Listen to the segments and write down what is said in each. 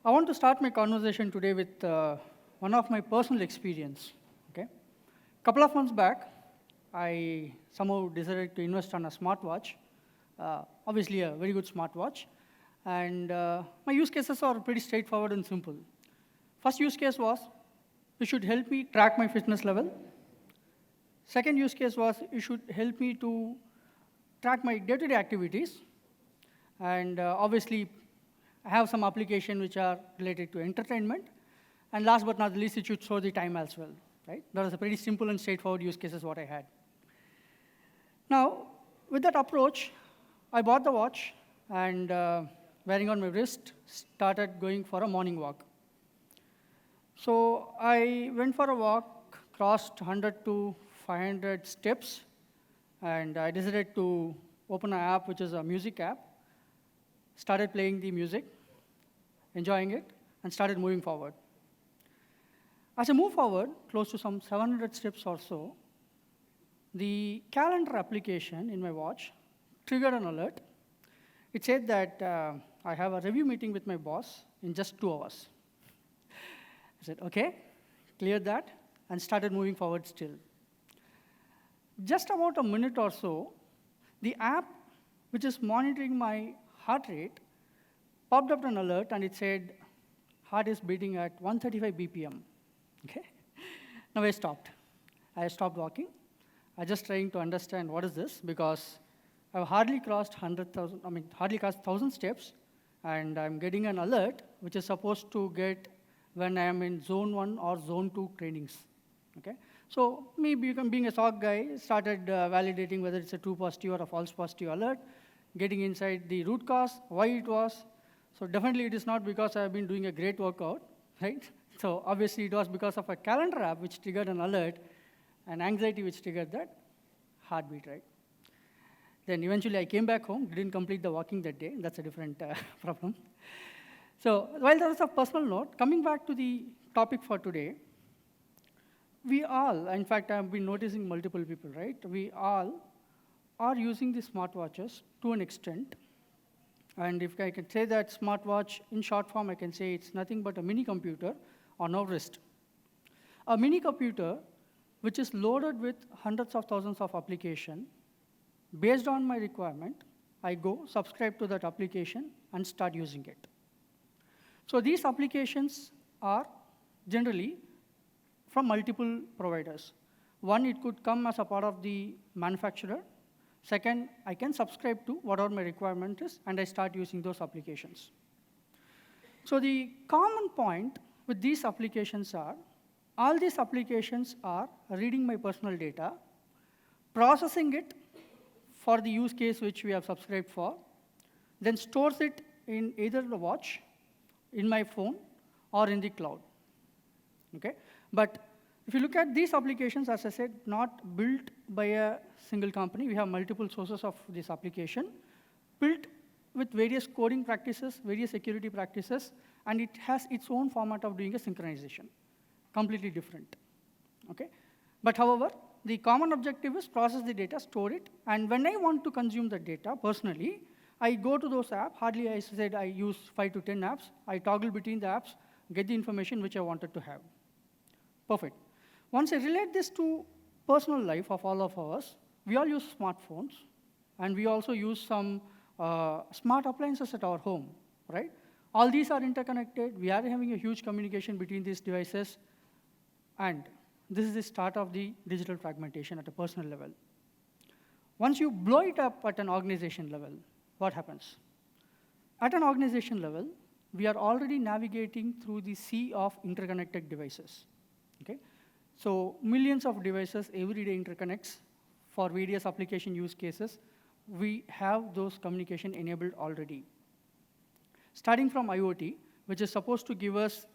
I want to start my conversation today with one of my personal experience. Okay, couple of months back, I somehow decided to invest on a smartwatch. Obviously, a very good smartwatch, and my use cases are pretty straightforward and simple. First use case was it should help me track my fitness level. Second use case was it should help me to track my day-to-day activities, and obviously I have some application which are related to entertainment. And last but not least, it should show the time as well, right? That was a pretty simple and straightforward use cases what I had. Now, with that approach, I bought the watch and wearing on my wrist, started going for a morning walk. So I went for a walk, crossed 100 to 500 steps, and I decided to open an app which is a music app, started playing the music, enjoying it, and started moving forward. As I move forward, close to some 700 steps or so, the calendar application in my watch triggered an alert. It said that I have a review meeting with my boss in just 2 hours. I said, okay, cleared that, and started moving forward still. Just about a minute or so, the app, which is monitoring my heart rate, popped up an alert, and it said, heart is beating at 135 BPM. Okay? Now I stopped. I stopped walking. I just trying to understand what is this, because I've hardly crossed 1,000 steps, and I'm getting an alert, which is supposed to get when I am in zone 1 or zone 2 trainings. Okay? So me, being a SOC guy, started validating whether it's a true positive or a false positive alert, getting inside the root cause, why it was. So definitely it is not because I've been doing a great workout, right? So obviously it was because of a calendar app which triggered an alert, and anxiety which triggered that heartbeat, right? Then eventually I came back home, didn't complete the walking that day. That's a different problem. So while that was a personal note, coming back to the topic for today, we all, in fact, I've been noticing multiple people, right? We all are using the smartwatches to an extent. And if I can say that smartwatch, in short form, I can say it's nothing but a mini computer on our wrist. A mini computer which is loaded with hundreds of thousands of applications. Based on my requirement, I go subscribe to that application and start using it. So these applications are generally from multiple providers. One, it could come as a part of the manufacturer. Second, I can subscribe to whatever my requirement is, and I start using those applications. So the common point with these applications are, all these applications are reading my personal data, processing it for the use case which we have subscribed for, then stores it in either the watch, in my phone, or in the cloud. Okay? But if you look at these applications, as I said, not built by a single company. We have multiple sources of this application, built with various coding practices, various security practices, and it has its own format of doing a synchronization, completely different. Okay? But however, the common objective is process the data, store it, and when I want to consume the data personally, I go to those apps. Hardly, I said, I use 5 to 10 apps. I toggle between the apps, get the information which I wanted to have. Perfect. Once I relate this to personal life of all of us, we all use smartphones, and we also use some smart appliances at our home, right? All these are interconnected. We are having a huge communication between these devices, and this is the start of the digital fragmentation at a personal level. Once you blow it up at an organization level, what happens? At an organization level, we are already navigating through the sea of interconnected devices. Okay? So millions of devices every day interconnects for various application use cases. We have those communication enabled already. Starting from IoT, which is supposed to give us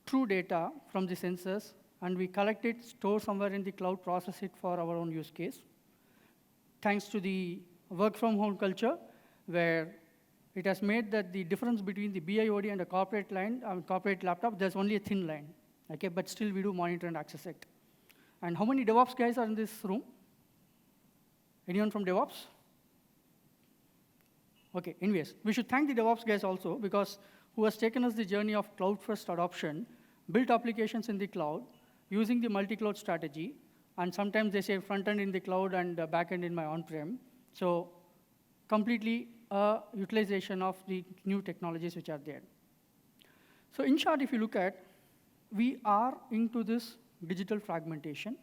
true data from the sensors, and we collect it, store somewhere in the cloud, process it for our own use case. Thanks to the work from home culture, where it has made that the difference between the BIOD and a corporate corporate laptop, there's only a thin line. Okay, but still we do monitor and access it. And how many DevOps guys are in this room? Anyone from DevOps? Okay, anyways, we should thank the DevOps guys also, because who has taken us the journey of cloud-first adoption, built applications in the cloud, using the multi-cloud strategy, and sometimes they say front-end in the cloud and back-end in my on-prem. So completely utilization of the new technologies which are there. So in short, if you look at, we are into this digital fragmentation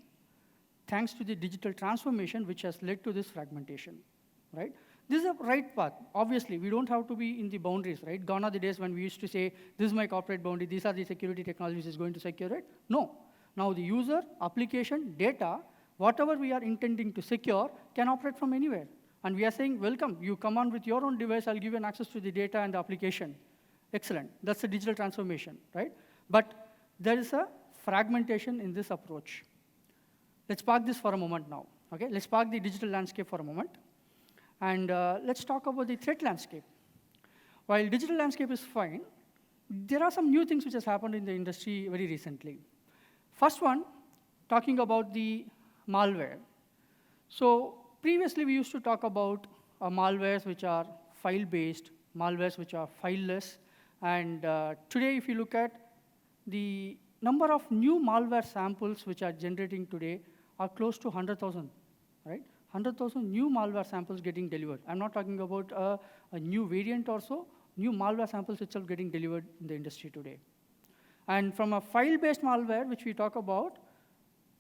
thanks to the digital transformation which has led to this fragmentation, right? This is a right path. Obviously, we don't have to be in the boundaries, right? Gone are the days when we used to say, this is my corporate boundary, these are the security technologies is going to secure it. No. Now the user, application, data, whatever we are intending to secure can operate from anywhere. And we are saying, welcome, you come on with your own device, I'll give you an access to the data and the application. Excellent. That's the digital transformation, right? But there is a fragmentation in this approach. Let's park this for a moment now, okay? Let's park the digital landscape for a moment. And let's talk about the threat landscape. While digital landscape is fine, there are some new things which has happened in the industry very recently. First one, talking about the malware. So previously, we used to talk about malwares which are file-based, malwares which are fileless. And today, if you look at the number of new malware samples which are generating today are close to 100,000, right? 100,000 new malware samples getting delivered. I'm not talking about a new variant or so, new malware samples itself getting delivered in the industry today. And from a file-based malware, which we talk about,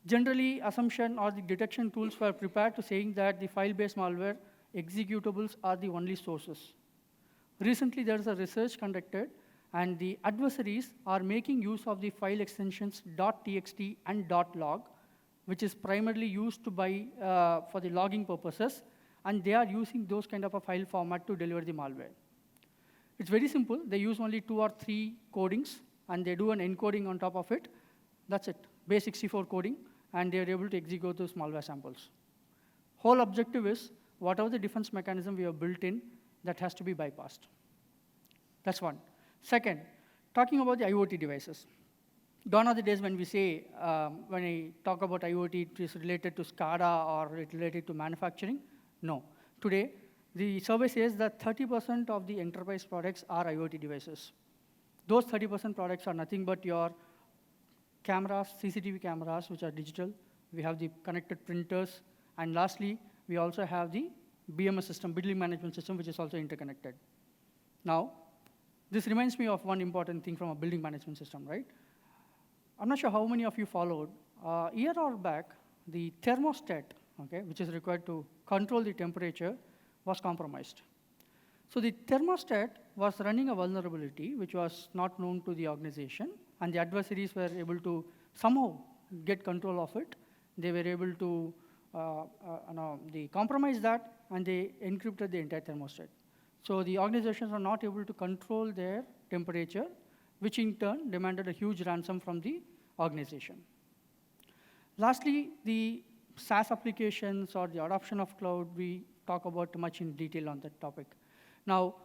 generally assumption or the detection tools were prepared to saying that the file-based malware executables are the only sources. Recently, there is a research conducted, and the adversaries are making use of the file extensions .txt and .log, which is primarily used for the logging purposes, and they are using those kind of a file format to deliver the malware. It's very simple. They use only 2 or 3 codings, and they do an encoding on top of it. That's it, base64 coding, and they're able to execute those malware samples. Whole objective is, whatever the defense mechanism we have built in, that has to be bypassed. That's one. Second, talking about the IoT devices. Gone are the days when we say, when I talk about IoT, it is related to SCADA or it's related to manufacturing. No. Today, the survey says that 30% of the enterprise products are IoT devices. Those 30% products are nothing but your cameras, CCTV cameras, which are digital. We have the connected printers. And lastly, we also have the BMS system, building management system, which is also interconnected. Now, this reminds me of one important thing from a building management system, right? I'm not sure how many of you followed. A year or back, the thermostat, okay, which is required to control the temperature, was compromised. So the thermostat was running a vulnerability which was not known to the organization, and the adversaries were able to somehow get control of it. They were able to they compromised that, and they encrypted the entire thermostat. So the organizations are not able to control their temperature, which in turn demanded a huge ransom from the organization. Lastly, the SaaS applications or the adoption of cloud, we talk about much in detail on that topic. Now,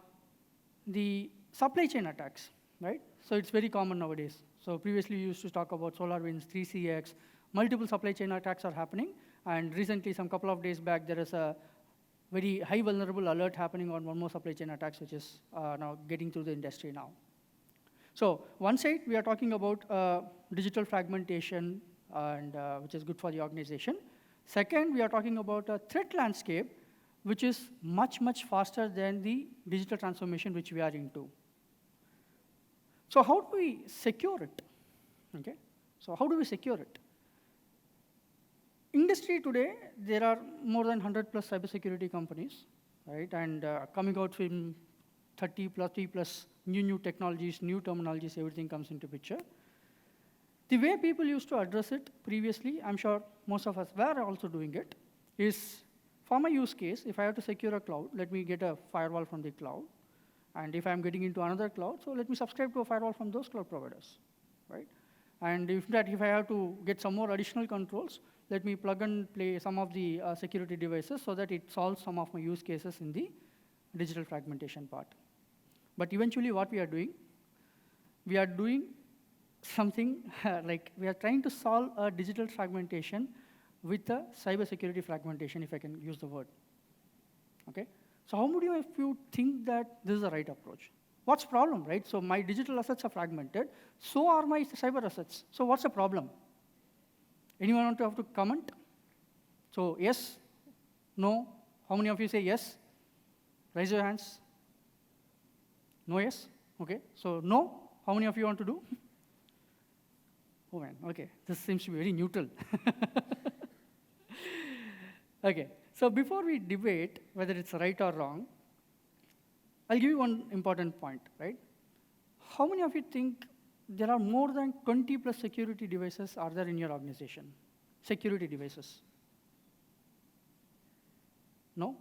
the supply chain attacks, right? So it's very common nowadays. So previously, we used to talk about SolarWinds, 3CX, multiple supply chain attacks are happening. And recently, some couple of days back, there is a very high vulnerable alert happening on one more supply chain attacks, which is now getting through the industry now. So one side, we are talking about digital fragmentation, and which is good for the organization. Second, we are talking about a threat landscape, which is much, much faster than the digital transformation which we are into. So how do we secure it? Okay? So how do we secure it? Industry today, there are more than 100 plus cybersecurity companies, right? And coming out from 30 plus new technologies, new terminologies, everything comes into picture. The way people used to address it previously, I'm sure most of us were also doing it, is for my use case, if I have to secure a cloud, let me get a firewall from the cloud. And if I'm getting into another cloud, so let me subscribe to a firewall from those cloud providers, right? And if I have to get some more additional controls, let me plug and play some of the security devices so that it solves some of my use cases in the digital fragmentation part. But eventually what we are doing something like we are trying to solve a digital fragmentation with a cybersecurity fragmentation, if I can use the word. Okay? So how would you, if you think that this is the right approach? What's the problem, right? So my digital assets are fragmented, so are my cyber assets. So what's the problem? Anyone want to have to comment? So yes, no, how many of you say yes? Raise your hands. No, yes? Okay, so no, how many of you want to do? Oh man, okay, this seems to be very neutral. Okay, so before we debate whether it's right or wrong, I'll give you one important point, right? How many of you think there are more than 20 plus security devices are there in your organization? Security devices. No?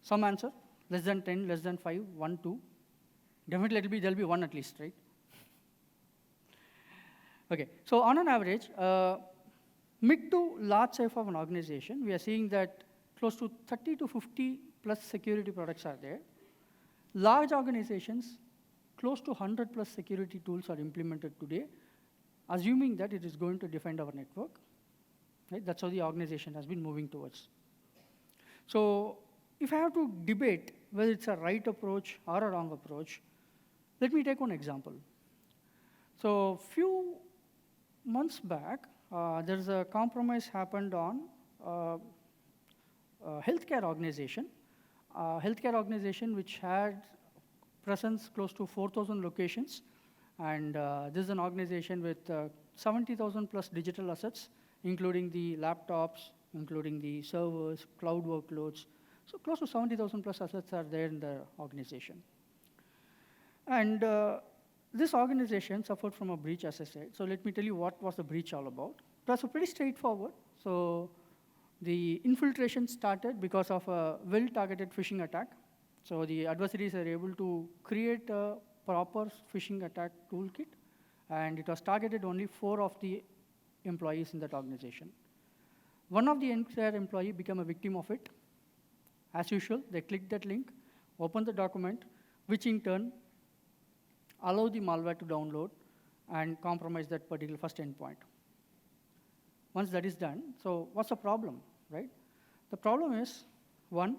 Some answer? Less than 10, less than 5, 1, 2. Definitely there'll be one at least, right? Okay, so on an average, mid to large size of an organization, we are seeing that close to 30 to 50 plus security products are there. Large organizations, close to 100 plus security tools are implemented today, assuming that it is going to defend our network. Right? That's how the organization has been moving towards. So if I have to debate whether it's a right approach or a wrong approach, let me take one example. So few months back, there's a compromise happened on healthcare organization. Healthcare organization which had presence close to 4,000 locations. And this is an organization with 70,000 plus digital assets, including the laptops, including the servers, cloud workloads. So close to 70,000 plus assets are there in the organization. And this organization suffered from a breach, as I said. So let me tell you what was the breach all about. It was pretty straightforward. So the infiltration started because of a well-targeted phishing attack. So the adversaries are able to create a proper phishing attack toolkit, and it was targeted only 4 of the employees in that organization. One of the entire employee became a victim of it. As usual, they clicked that link, opened the document, which in turn allowed the malware to download and compromise that particular first endpoint. Once that is done, so what's the problem, right? The problem is, one,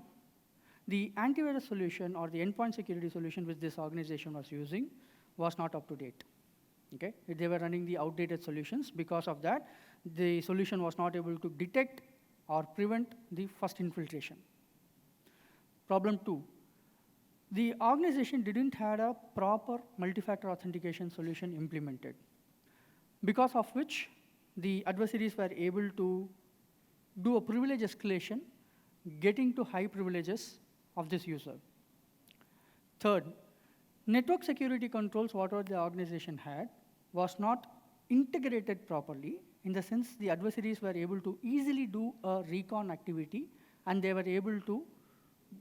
the antivirus solution or the endpoint security solution which this organization was using was not up to date. Okay? They were running the outdated solutions. Because of that, the solution was not able to detect or prevent the first infiltration. Problem 2, the organization didn't have a proper multi-factor authentication solution implemented, because of which the adversaries were able to do a privilege escalation, getting to high privileges of this user. Third, network security controls, whatever the organization had, was not integrated properly, in the sense the adversaries were able to easily do a recon activity, and they were able to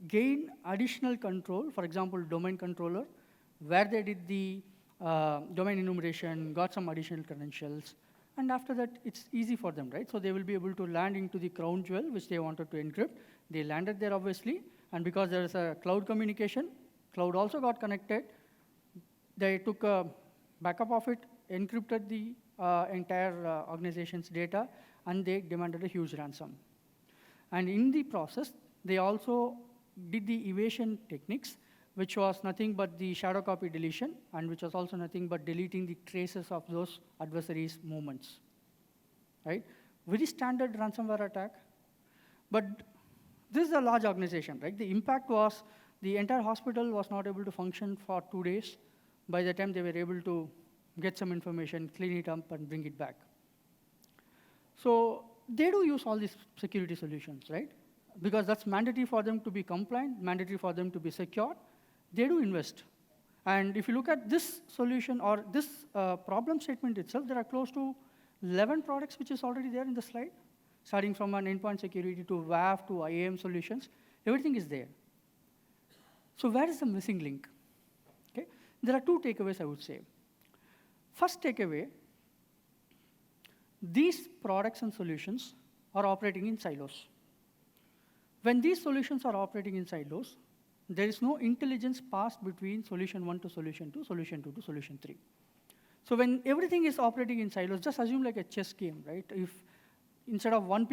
gain additional control, for example, domain controller, where they did the domain enumeration, got some additional credentials, and after that, it's easy for them, right? So they will be able to land into the crown jewel, which they wanted to encrypt. They landed there, obviously, and because there is a cloud communication, cloud also got connected. They took a backup of it, encrypted the entire organization's data, and they demanded a huge ransom. And in the process, they also did the evasion techniques, which was nothing but the shadow copy deletion, and which was also nothing but deleting the traces of those adversaries' movements, right? Very standard ransomware attack. But this is a large organization, right? The impact was the entire hospital was not able to function for 2 days. By the time they were able to get some information, clean it up, and bring it back. So they do use all these security solutions, right? Because that's mandatory for them to be compliant, mandatory for them to be secure. They do invest. And if you look at this solution or this problem statement itself, there are close to 11 products which is already there in the slide, starting from an endpoint security to WAF to IAM solutions. Everything is there. So where is the missing link? Okay? There are 2 takeaways, I would say. First takeaway, these products and solutions are operating in silos. When these solutions are operating in silos, there is no intelligence passed between solution 1 to solution 2, solution 2 to solution 3. So when everything is operating in silos, just assume like a chess game, right? If instead of one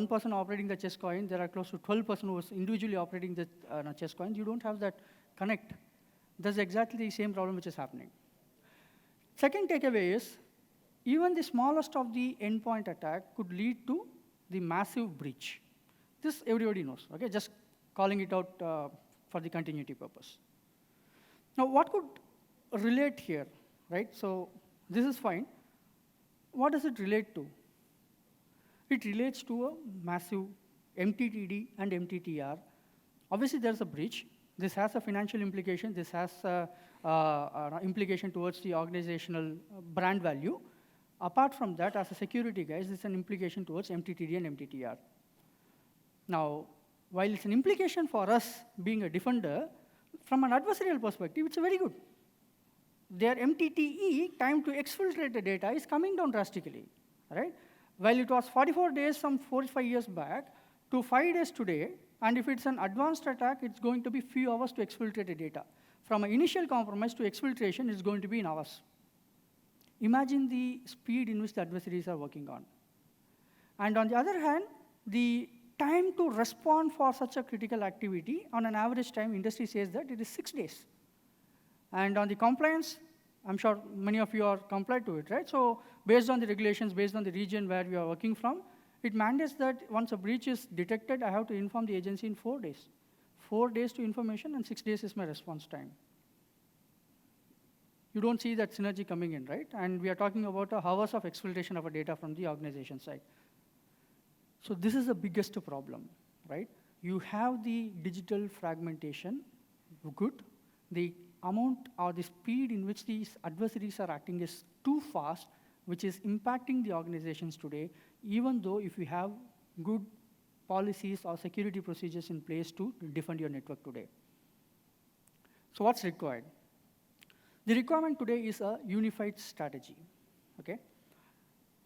person operating the chess coin, there are close to 12 persons who is individually operating the chess coin, you don't have that connect. That's exactly the same problem which is happening. Second takeaway is, even the smallest of the endpoint attack could lead to the massive breach. This everybody knows, okay? Just calling it out for the continuity purpose. Now, what could relate here, right? So this is fine. What does it relate to? It relates to a massive MTTD and MTTR. Obviously, there's a breach. This has a financial implication. This has an implication towards the organizational brand value. Apart from that, as a security guys, it's an implication towards MTTD and MTTR. Now, while it's an implication for us being a defender, from an adversarial perspective, it's very good. Their MTTE, time to exfiltrate the data, is coming down drastically, right? While it was 44 days some 4 or 5 years back to 5 days today, and if it's an advanced attack, it's going to be few hours to exfiltrate the data. From an initial compromise to exfiltration, it's going to be in hours. Imagine the speed in which the adversaries are working on. And on the other hand, the time to respond for such a critical activity, on an average time, industry says that it is 6 days. And on the compliance, I'm sure many of you are compliant to it, right? So based on the regulations, based on the region where we are working from, it mandates that once a breach is detected, I have to inform the agency in 4 days. 4 days to information, and 6 days is my response time. You don't see that synergy coming in, right? And we are talking about hours of exfiltration of a data from the organization side. So this is the biggest problem, right? You have the digital fragmentation, good. The amount or the speed in which these adversaries are acting is too fast, which is impacting the organizations today, even though if you have good policies or security procedures in place to defend your network today. So what's required? The requirement today is a unified strategy, okay?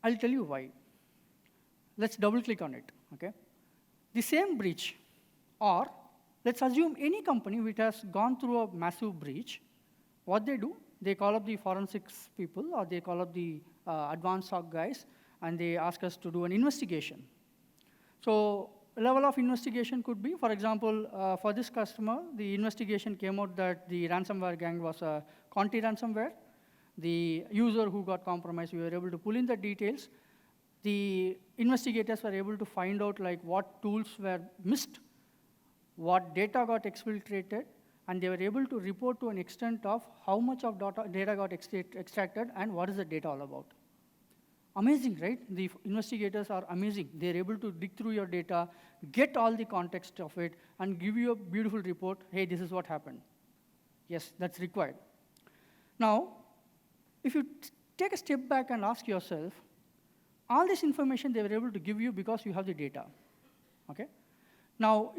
I'll tell you why. Let's double click on it, okay? The same breach, or let's assume any company which has gone through a massive breach, what they do, they call up the forensics people, or they call up the advanced SOC guys, and they ask us to do an investigation. So a level of investigation could be, for example, for this customer, the investigation came out that the ransomware gang was a Conti ransomware. The user who got compromised, we were able to pull in the details. The investigators were able to find out like what tools were missed, what data got exfiltrated, and they were able to report to an extent of how much of data got extracted and what is the data all about. Amazing, right? The investigators are amazing. They're able to dig through your data, get all the context of it, and give you a beautiful report. Hey, this is what happened. Yes, that's required. Now, if you take a step back and ask yourself, all this information they were able to give you because you have the data, okay? Now,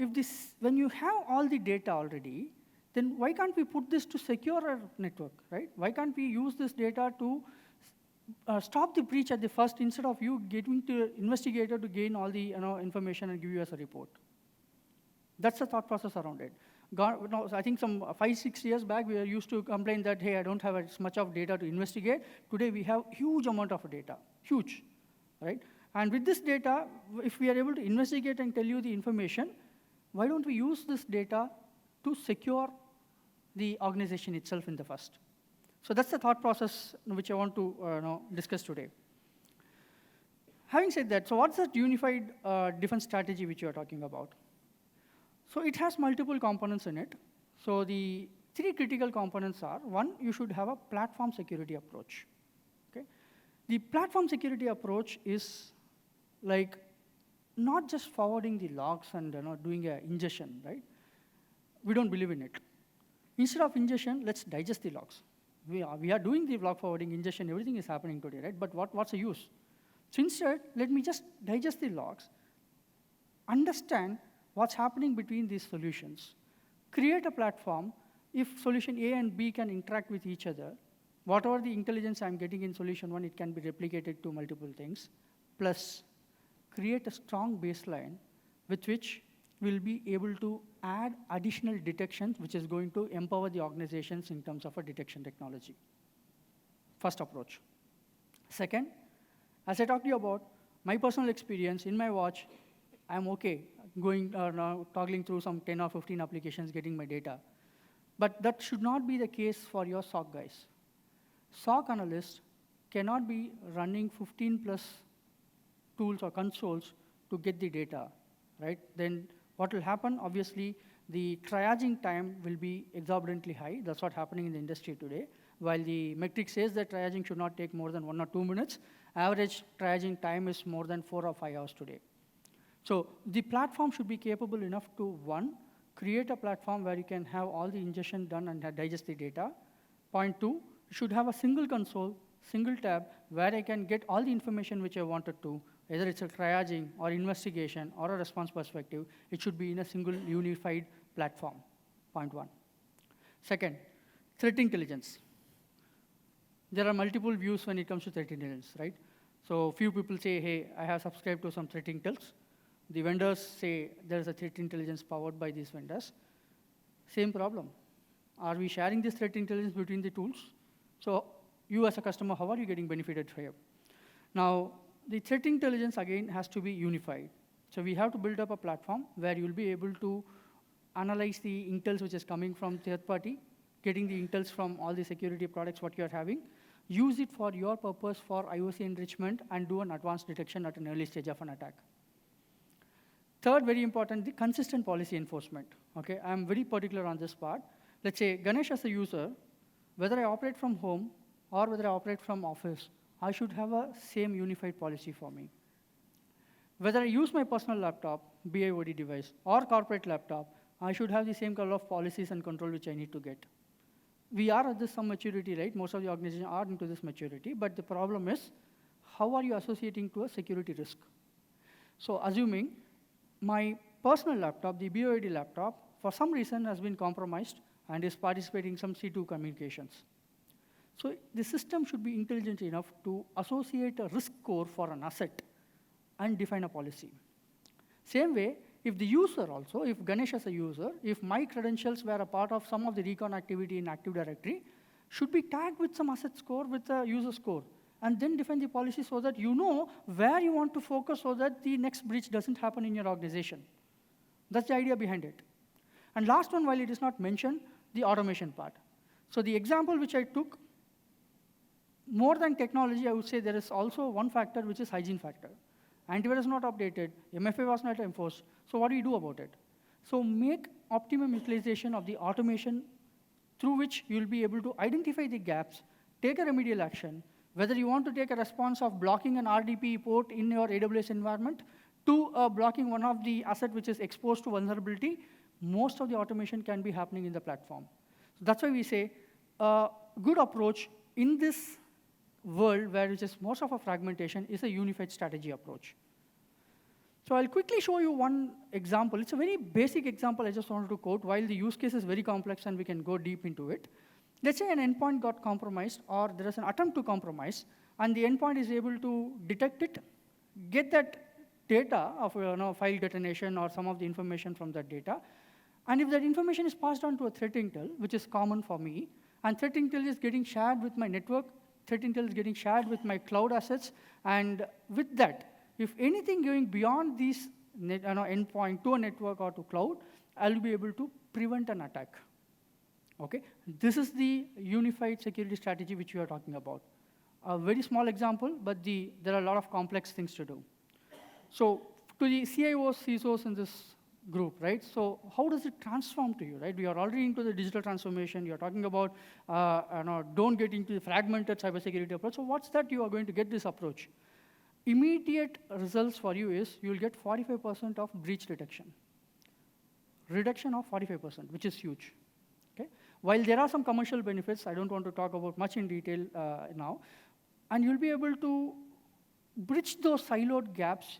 when you have all the data already, then why can't we put this to secure our network, right? Why can't we use this data to stop the breach at the first, instead of you getting to an investigator to gain all the information and give you as a report? That's the thought process around it. I think some 5-6 years back, we were used to complain that, hey, I don't have as much of data to investigate. Today, we have huge amount of data, huge, right? And with this data, if we are able to investigate and tell you the information, why don't we use this data to secure the organization itself in the first? So that's the thought process which I want to discuss today. Having said that, so what's that unified defense strategy which you are talking about? So it has multiple components in it. So the 3 critical components are, 1, you should have a platform security approach. Okay? The platform security approach is like not just forwarding the logs and doing an ingestion, right? We don't believe in it. Instead of ingestion, let's digest the logs. We are doing the log forwarding, ingestion, everything is happening today, right? But what's the use? So instead, let me just digest the logs, understand what's happening between these solutions, create a platform. If solution A and B can interact with each other, whatever the intelligence I'm getting in solution 1, it can be replicated to multiple things, plus create a strong baseline with which we'll be able to add additional detections, which is going to empower the organizations in terms of a detection technology. First approach. Second, as I talked to you about, my personal experience in my watch, I'm okay going now toggling through some 10 or 15 applications, getting my data. But that should not be the case for your SOC guys. SOC analysts cannot be running 15 plus tools or consoles to get the data, right? Then what will happen, obviously, the triaging time will be exorbitantly high. That's what's happening in the industry today. While the metric says that triaging should not take more than 1 or 2 minutes, average triaging time is more than 4 or 5 hours today. So the platform should be capable enough to, one, create a platform where you can have all the ingestion done and digest the data. Point two, you should have a single console, single tab, where I can get all the information which I wanted to, whether it's a triaging or investigation or a response perspective. It should be in a single unified platform, point one. Second, threat intelligence. There are multiple views when it comes to threat intelligence, right? So few people say, hey, I have subscribed to some threat intels. The vendors say there's a threat intelligence powered by these vendors. Same problem. Are we sharing this threat intelligence between the tools? So you as a customer, how are you getting benefited from it? Now, the threat intelligence, again, has to be unified. So we have to build up a platform where you'll be able to analyze the intels which is coming from third party, getting the intels from all the security products what you're having, use it for your purpose for IOC enrichment, and do an advanced detection at an early stage of an attack. Third, very important, the consistent policy enforcement. Okay, I'm very particular on this part. Let's say Ganesh as a user, whether I operate from home or whether I operate from office, I should have a same unified policy for me. Whether I use my personal laptop, BIOD device, or corporate laptop, I should have the same color of policies and control which I need to get. We are at this some maturity, right? Most of the organizations are into this maturity, but the problem is, how are you associating to a security risk? So assuming my personal laptop, the BOID laptop, for some reason has been compromised and is participating in some C2 communications. So the system should be intelligent enough to associate a risk score for an asset and define a policy. Same way, if the user also, if Ganesh as a user, if my credentials were a part of some of the recon activity in Active Directory, should be tagged with some asset score with a user score, and then define the policy so that you know where you want to focus so that the next breach doesn't happen in your organization. That's the idea behind it. And last one, while it is not mentioned, the automation part. So the example which I took, more than technology, I would say there is also one factor which is hygiene factor. Antivirus is not updated, MFA was not enforced, so what do you do about it? So make optimum utilization of the automation through which you'll be able to identify the gaps, take a remedial action, whether you want to take a response of blocking an RDP port in your AWS environment to blocking one of the asset which is exposed to vulnerability, most of the automation can be happening in the platform. So that's why we say a good approach in this world where it is most of a fragmentation is a unified strategy approach. So I'll quickly show you one example. It's a very basic example I just wanted to quote, while the use case is very complex and we can go deep into it. Let's say an endpoint got compromised, or there is an attempt to compromise, and the endpoint is able to detect it, get that data of file detonation or some of the information from that data, and if that information is passed on to a threat intel, which is common for me, and threat intel is getting shared with my network, threat intel is getting shared with my cloud assets, and with that, if anything going beyond these endpoint to a network or to cloud, I'll be able to prevent an attack. Okay, this is the unified security strategy which we are talking about. A very small example, but there are a lot of complex things to do. So to the CIOs, CISOs in this group, right? So how does it transform to you, right? We are already into the digital transformation. You're talking about, don't get into the fragmented cybersecurity approach. So what's that you are going to get this approach? Immediate results for you is you'll get 45% of breach detection. Reduction of 45%, which is huge. Okay? While there are some commercial benefits, I don't want to talk about much in detail now, and you'll be able to bridge those siloed gaps,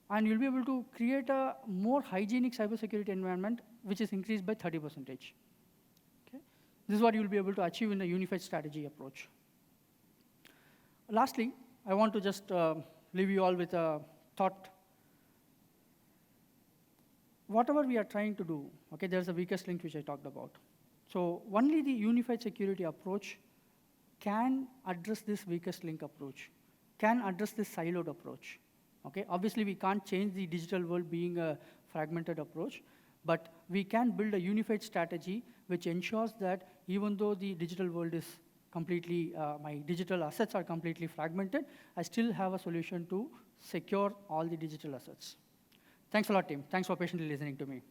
and you'll be able to create a more hygienic cybersecurity environment, which is increased by 30%. Okay? This is what you'll be able to achieve in a unified strategy approach. Lastly, I want to just leave you all with a thought. Whatever we are trying to do, okay, there's a weakest link which I talked about. So only the unified security approach can address this weakest link approach, can address this siloed approach. Okay? Obviously, we can't change the digital world being a fragmented approach, but we can build a unified strategy which ensures that even though the digital world is completely, my digital assets are completely fragmented, I still have a solution to secure all the digital assets. Thanks a lot, team. Thanks for patiently listening to me.